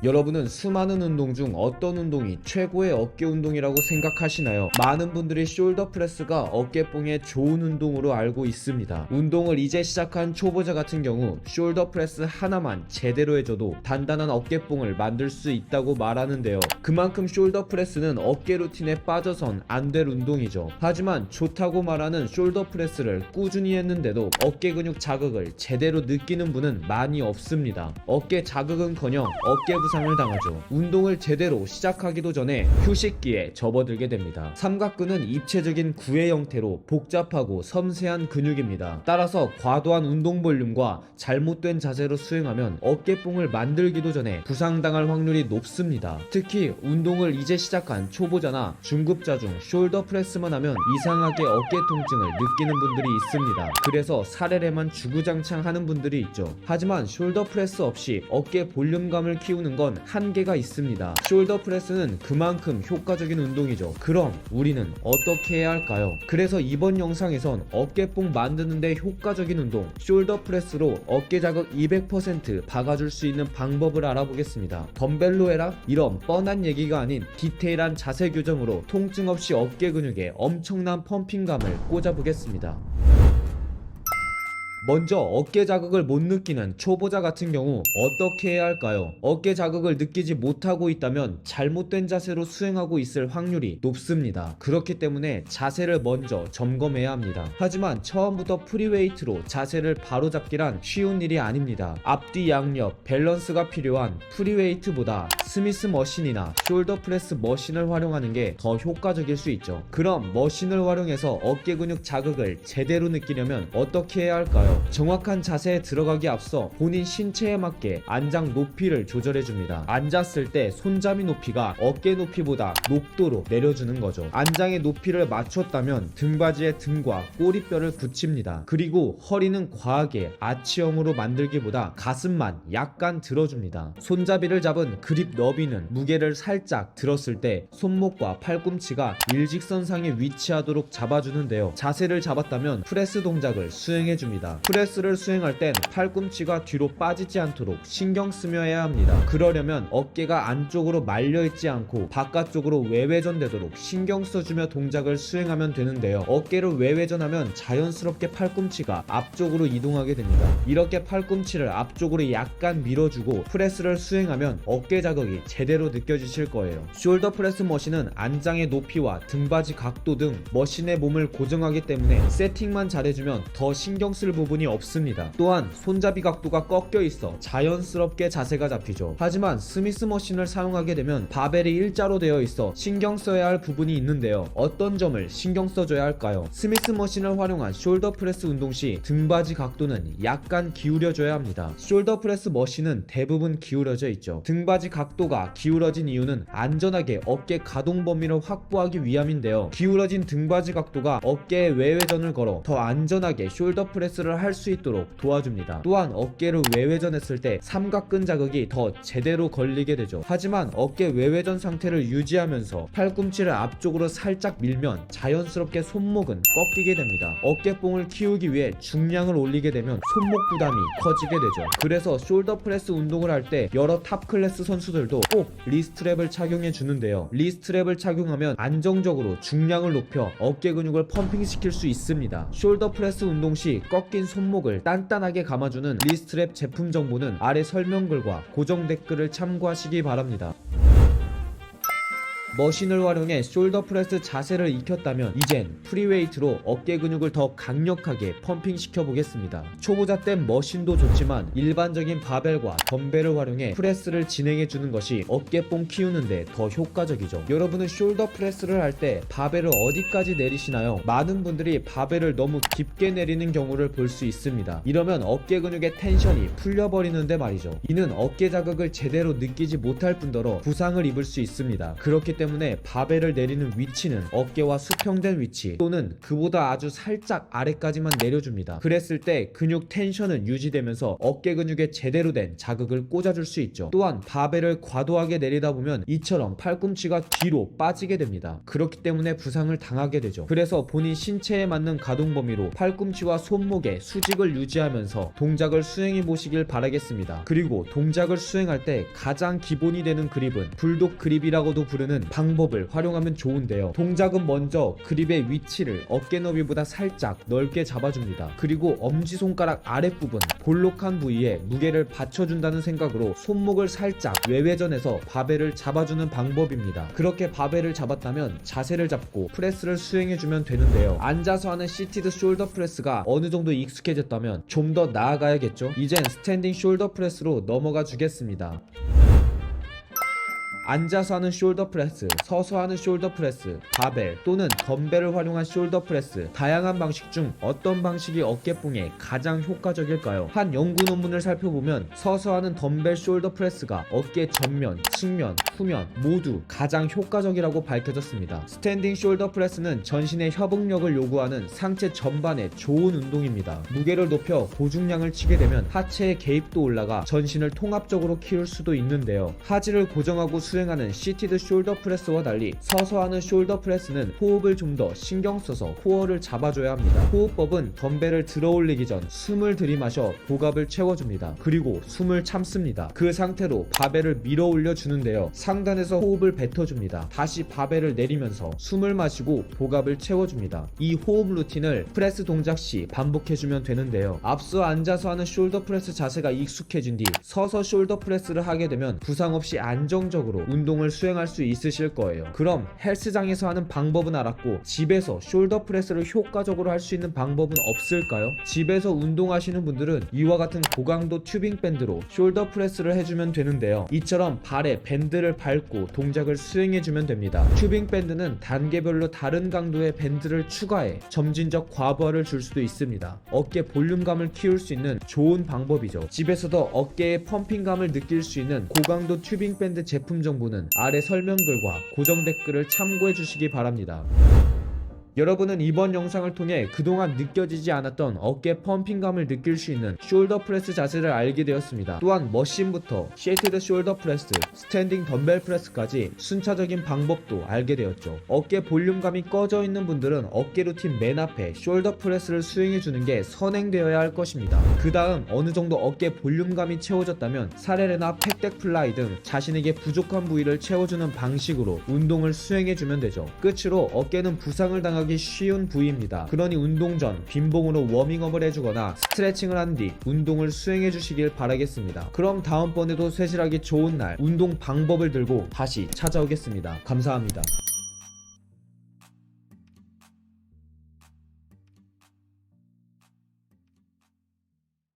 여러분은 수많은 운동 중 어떤 운동이 최고의 어깨 운동이라고 생각하시나요? 많은 분들이 숄더 프레스가 어깨뽕에 좋은 운동으로 알고 있습니다. 운동을 이제 시작한 초보자 같은 경우 숄더 프레스 하나만 제대로 해줘도 단단한 어깨뽕을 만들 수 있다고 말하는데요. 그만큼 숄더 프레스는 어깨 루틴에 빠져선 안 될 운동이죠. 하지만 좋다고 말하는 숄더 프레스를 꾸준히 했는데도 어깨 근육 자극을 제대로 느끼는 분은 많이 없습니다. 어깨 자극은커녕 어깨 부상을 당하죠. 운동을 제대로 시작하기도 전에 휴식기에 접어들게 됩니다. 삼각근은 입체적인 구의 형태로 복잡하고 섬세한 근육입니다. 따라서 과도한 운동 볼륨과 잘못된 자세로 수행하면 어깨뽕을 만들기도 전에 부상당할 확률이 높습니다. 특히 운동을 이제 시작한 초보자나 중급자 중 숄더 프레스만 하면 이상하게 어깨 통증을 느끼는 분들이 있습니다. 그래서 사례례만 주구장창 하는 분들이 있죠. 하지만 숄더 프레스 없이 어깨 볼륨감을 키우는 건 한계가 있습니다. 숄더 프레스는 그만큼 효과적인 운동이죠. 그럼 우리는 어떻게 해야 할까요? 그래서 이번 영상에선 어깨뽕 만드는데 효과적인 운동 숄더 프레스로 어깨 자극 200% 박아줄 수 있는 방법을 알아보겠습니다. 덤벨로 해라? 이런 뻔한 얘기가 아닌 디테일한 자세 교정으로 통증 없이 어깨 근육에 엄청난 펌핑감을 꽂아보겠습니다. 먼저 어깨 자극을 못 느끼는 초보자 같은 경우 어떻게 해야 할까요? 어깨 자극을 느끼지 못하고 있다면 잘못된 자세로 수행하고 있을 확률이 높습니다. 그렇기 때문에 자세를 먼저 점검해야 합니다. 하지만 처음부터 프리웨이트로 자세를 바로잡기란 쉬운 일이 아닙니다. 앞뒤 양옆 밸런스가 필요한 프리웨이트보다 스미스 머신이나 숄더 프레스 머신을 활용하는 게 더 효과적일 수 있죠. 그럼 머신을 활용해서 어깨 근육 자극을 제대로 느끼려면 어떻게 해야 할까요? 정확한 자세에 들어가기 앞서 본인 신체에 맞게 안장 높이를 조절해줍니다. 앉았을 때 손잡이 높이가 어깨 높이보다 높도록 내려주는 거죠. 안장의 높이를 맞췄다면 등받이에 등과 꼬리뼈를 붙입니다. 그리고 허리는 과하게 아치형으로 만들기보다 가슴만 약간 들어줍니다. 손잡이를 잡은 그립 너비는 무게를 살짝 들었을 때 손목과 팔꿈치가 일직선상에 위치하도록 잡아주는데요. 자세를 잡았다면 프레스 동작을 수행해줍니다. 프레스를 수행할 땐 팔꿈치가 뒤로 빠지지 않도록 신경 쓰며 해야 합니다. 그러려면 어깨가 안쪽으로 말려있지 않고 바깥쪽으로 외회전되도록 신경 써주며 동작을 수행하면 되는데요. 어깨를 외회전하면 자연스럽게 팔꿈치가 앞쪽으로 이동하게 됩니다. 이렇게 팔꿈치를 앞쪽으로 약간 밀어주고 프레스를 수행하면 어깨 자극이 제대로 느껴지실 거예요. 숄더 프레스 머신은 안장의 높이와 등받이 각도 등 머신의 몸을 고정하기 때문에 세팅만 잘해주면 더 신경 쓸 부분이 없습니다. 또한 손잡이 각도가 꺾여 있어 자연스럽게 자세가 잡히죠. 하지만 스미스 머신을 사용하게 되면 바벨이 일자로 되어 있어 신경 써야 할 부분이 있는데요. 어떤 점을 신경 써줘야 할까요? 스미스 머신을 활용한 숄더 프레스 운동 시 등받이 각도는 약간 기울여줘야 합니다. 숄더 프레스 머신은 대부분 기울어져 있죠. 등받이 각도가 기울어진 이유는 안전하게 어깨 가동 범위를 확보하기 위함인데요. 기울어진 등받이 각도가 어깨에 외회전을 걸어 더 안전하게 숄더 프레스를 할 수 있도록 도와줍니다. 또한 어깨를 외회전했을 때 삼각근 자극이 더 제대로 걸리게 되죠. 하지만 어깨 외회전 상태를 유지하면서 팔꿈치를 앞쪽으로 살짝 밀면 자연스럽게 손목은 꺾이게 됩니다. 어깨뽕을 키우기 위해 중량을 올리게 되면 손목 부담이 커지게 되죠. 그래서 숄더 프레스 운동을 할 때 여러 탑 클래스 선수들도 꼭 리스트랩을 착용해 주는데요. 리스트랩을 착용하면 안정적으로 중량을 높여 어깨 근육을 펌핑시킬 수 있습니다. 숄더 프레스 운동 시 꺾인 손목을 단단하게 감아주는 리스트랩 제품 정보는 아래 설명글과 고정 댓글을 참고하시기 바랍니다. 머신을 활용해 숄더 프레스 자세를 익혔다면 이젠 프리웨이트로 어깨 근육을 더 강력하게 펌핑 시켜보겠습니다. 초보자 땐 머신도 좋지만 일반적인 바벨과 덤벨을 활용해 프레스를 진행해주는 것이 어깨뽕 키우는데 더 효과적이죠. 여러분은 숄더 프레스를 할 때 바벨을 어디까지 내리시나요? 많은 분들이 바벨을 너무 깊게 내리는 경우를 볼 수 있습니다. 이러면 어깨 근육의 텐션이 풀려버리는데 말이죠. 이는 어깨 자극을 제대로 느끼지 못할 뿐더러 부상을 입을 수 있습니다. 그렇기 때문에 때문에 바벨을 내리는 위치는 어깨와 수평된 위치 또는 그보다 아주 살짝 아래까지만 내려줍니다. 그랬을 때 근육 텐션은 유지되면서 어깨 근육에 제대로 된 자극을 꽂아줄 수 있죠. 또한 바벨을 과도하게 내리다 보면 이처럼 팔꿈치가 뒤로 빠지게 됩니다. 그렇기 때문에 부상을 당하게 되죠. 그래서 본인 신체에 맞는 가동 범위로 팔꿈치와 손목의 수직을 유지하면서 동작을 수행해 보시길 바라겠습니다. 그리고 동작을 수행할 때 가장 기본이 되는 그립은 불독 그립이라고도 부르는 방법을 활용하면 좋은데요. 동작은 먼저 그립의 위치를 어깨 너비보다 살짝 넓게 잡아줍니다. 그리고 엄지손가락 아랫부분 볼록한 부위에 무게를 받쳐준다는 생각으로 손목을 살짝 외회전해서 바벨을 잡아주는 방법입니다. 그렇게 바벨을 잡았다면 자세를 잡고 프레스를 수행해주면 되는데요. 앉아서 하는 시티드 숄더 프레스가 어느 정도 익숙해졌다면 좀 더 나아가야겠죠. 이젠 스탠딩 숄더 프레스로 넘어가 주겠습니다. 앉아서 하는 숄더 프레스, 서서 하는 숄더 프레스, 바벨 또는 덤벨을 활용한 숄더 프레스, 다양한 방식 중 어떤 방식이 어깨뽕에 가장 효과적일까요? 한 연구 논문을 살펴보면 서서 하는 덤벨 숄더 프레스가 어깨 전면, 측면, 후면 모두 가장 효과적이라고 밝혀졌습니다. 스탠딩 숄더 프레스는 전신의 협응력을 요구하는 상체 전반에 좋은 운동입니다. 무게를 높여 고중량을 치게 되면 하체의 개입도 올라가 전신을 통합적으로 키울 수도 있는데요. 하지를 고정하고 수행하는 시티드 숄더 프레스와 달리 서서 하는 숄더 프레스는 호흡을 좀 더 신경 써서 코어를 잡아줘야 합니다. 호흡법은 덤벨을 들어 올리기 전 숨을 들이마셔 복압을 채워줍니다. 그리고 숨을 참습니다. 그 상태로 바벨을 밀어 올려 주는데요. 상단에서 호흡을 뱉어줍니다. 다시 바벨을 내리면서 숨을 마시고 복압을 채워줍니다. 이 호흡 루틴을 프레스 동작 시 반복해주면 되는데요. 앞서 앉아서 하는 숄더 프레스 자세가 익숙해진 뒤 서서 숄더 프레스를 하게 되면 부상 없이 안정적으로 운동을 수행할 수 있으실 거예요. 그럼 헬스장에서 하는 방법은 알았고 집에서 숄더 프레스를 효과적으로 할 수 있는 방법은 없을까요? 집에서 운동하시는 분들은 이와 같은 고강도 튜빙 밴드로 숄더 프레스를 해주면 되는데요. 이처럼 발에 밴드를 밟고 동작을 수행해주면 됩니다. 튜빙 밴드는 단계별로 다른 강도의 밴드를 추가해 점진적 과부하를 줄 수도 있습니다. 어깨 볼륨감을 키울 수 있는 좋은 방법이죠. 집에서도 어깨의 펌핑감을 느낄 수 있는 고강도 튜빙 밴드 제품 정보는 아래 설명글과 고정 댓글을 참고해 주시기 바랍니다. 여러분은 이번 영상을 통해 그동안 느껴지지 않았던 어깨 펌핑감을 느낄 수 있는 숄더 프레스 자세를 알게 되었습니다. 또한 머신부터 시티드 숄더 프레스, 스탠딩 덤벨 프레스까지 순차적인 방법도 알게 되었죠. 어깨 볼륨감이 꺼져 있는 분들은 어깨 루틴 맨 앞에 숄더 프레스를 수행해주는 게 선행되어야 할 것입니다. 그 다음 어느 정도 어깨 볼륨감이 채워졌다면 사레레나 팩덱 플라이 등 자신에게 부족한 부위를 채워주는 방식으로 운동을 수행해주면 되죠. 끝으로 어깨는 부상을 당하기 쉬운 부위입니다. 그러니 운동 전 빈봉으로 워밍업을 해주거나 스트레칭을 한 뒤 운동을 수행해 주시길 바라겠습니다. 그럼 다음번에도 쇠실하기 좋은 날 운동 방법을 들고 다시 찾아오겠습니다. 감사합니다.